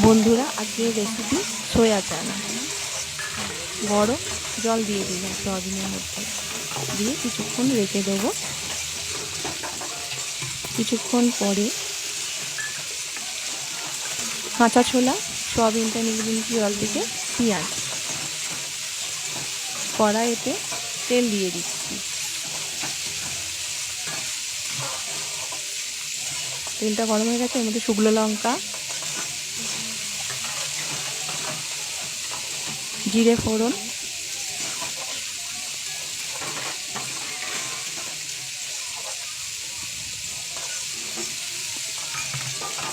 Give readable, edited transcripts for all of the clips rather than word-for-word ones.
বন্ধুরা, আজকের recipe soya চানা। গরম জল দিয়ে দিলাম সয়াবিনের মধ্যে, দিয়ে কিছুক্ষণ রেখে দেবো। কিছুক্ষণ পরে কাঁচা ছোলা, সয়াবিনটা নিয়ে নিয়েছি জল থেকে, পেঁয়াজ, কড়াইতে তেল দিয়ে দিচ্ছি। তেলটা গরম হয়ে গেছে, এর মধ্যে শুকনো লঙ্কা, জিরে ফোড়ন,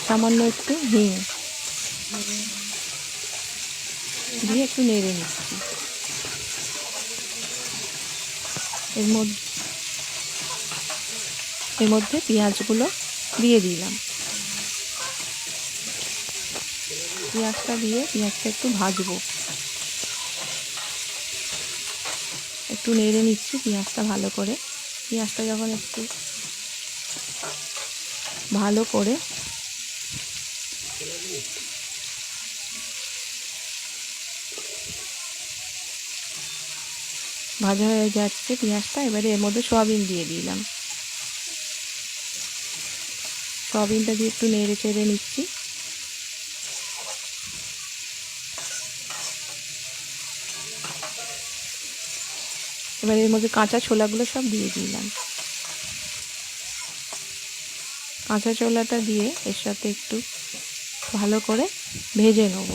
সামান্য একটু হিং দিয়ে একটু নেড়ে নিচ্ছি। এর মধ্যে পেঁয়াজগুলো দিয়ে দিলাম। পেঁয়াজটা দিয়ে পেঁয়াজটা একটু ভাজবো, একটু নেড়ে নিচ্ছি পেঁয়াজটা ভালো করে। পেঁয়াজটা যখন একটু ভালো করে ভাজা হয়ে যাচ্ছে পেঁয়াজটা, এবারে এর মধ্যে সয়াবিন দিয়ে দিলাম। সয়াবিনটা দিয়ে একটু নেড়ে চেড়ে নিচ্ছি। এবার এর মধ্যে কাঁচা ছোলাগুলো সব দিয়ে দিলাম। কাঁচা ছোলাটা দিয়ে এর সাথে একটু ভালো করে ভেজে নেব।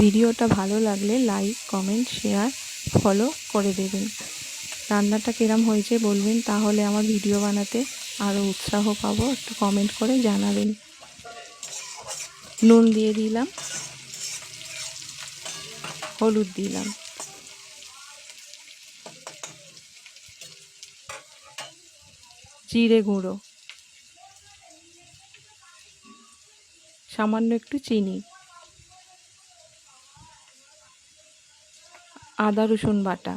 ভিডিওটা ভালো লাগলে লাইক, কমেন্ট, শেয়ার, ফলো করে দেবেন। রান্নাটা কিরম হয়েছে বলবেন, তাহলে আমার ভিডিও বানাতে আরও উৎসাহ পাবো। একটু কমেন্ট করে জানাবেন। নুন দিয়ে দিলাম, হলুদ দিলাম, জিরে গুঁড়ো, সামান্য একটু চিনি, আদা রসুন বাটা,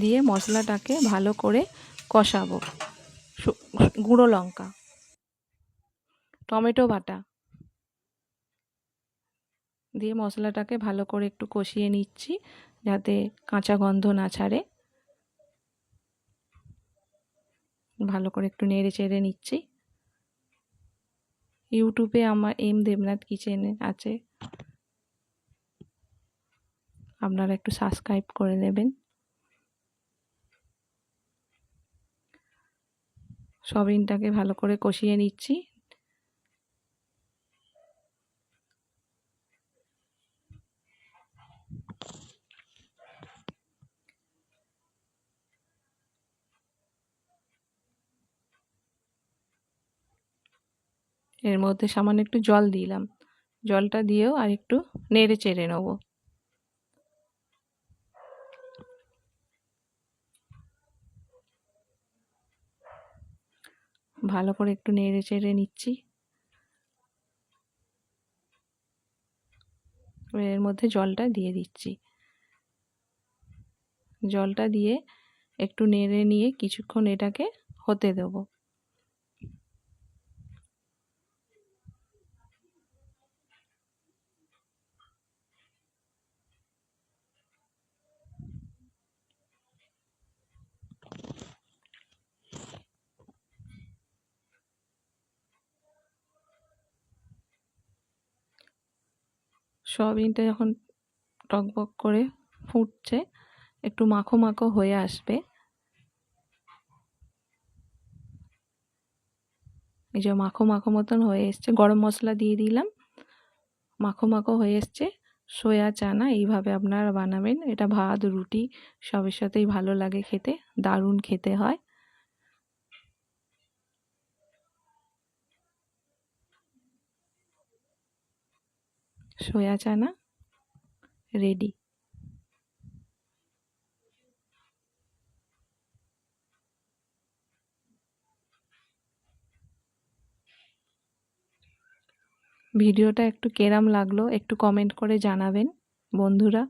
দিয়ে মশলাটাকে ভালো করে কষাবো। গুঁড়ো লঙ্কা, টমেটো বাটা দিয়ে মশলাটাকে ভালো করে একটু কষিয়ে নিচ্ছি, যাতে কাঁচা গন্ধ না ছাড়ে। ভালো করে একটু নেড়ে চেড়ে নিচ্ছি। ইউটিউবে আমার এম দেবনাথ কিচেন আছে, আপনারা একটু সাবস্ক্রাইব করে নেবেন। সয়াবিনটাকে ভালো করে কষিয়ে নিচ্ছি। এর মধ্যে সামান্য একটু জল দিলাম। জলটা দিয়েও আর একটু নেড়ে চেড়ে নেব। ভালো করে একটু নেড়ে চেড়ে নিচ্ছি। এর মধ্যে জলটা দিয়ে দিচ্ছি। জলটা দিয়ে একটু নেড়ে নিয়ে কিছুক্ষণ এটাকে হতে দেব। সয়াবিনটা যখন টকবক করে ফুটছে, একটু মাখো মাখো হয়ে আসবে। এই যে মাখো মাখো মতন হয়ে এসছে, গরম মশলা দিয়ে দিলাম। মাখো মাখো হয়ে এসছে সয়া চানা। এইভাবে আপনারা বানাবেন, এটা ভাত, রুটি সবের সাথেই ভালো লাগে খেতে, দারুণ খেতে হয়। সয়া চানা রেডি। ভিডিওটা একটু কেরাম লাগলো একটু কমেন্ট করে জানাবেন বন্ধুরা।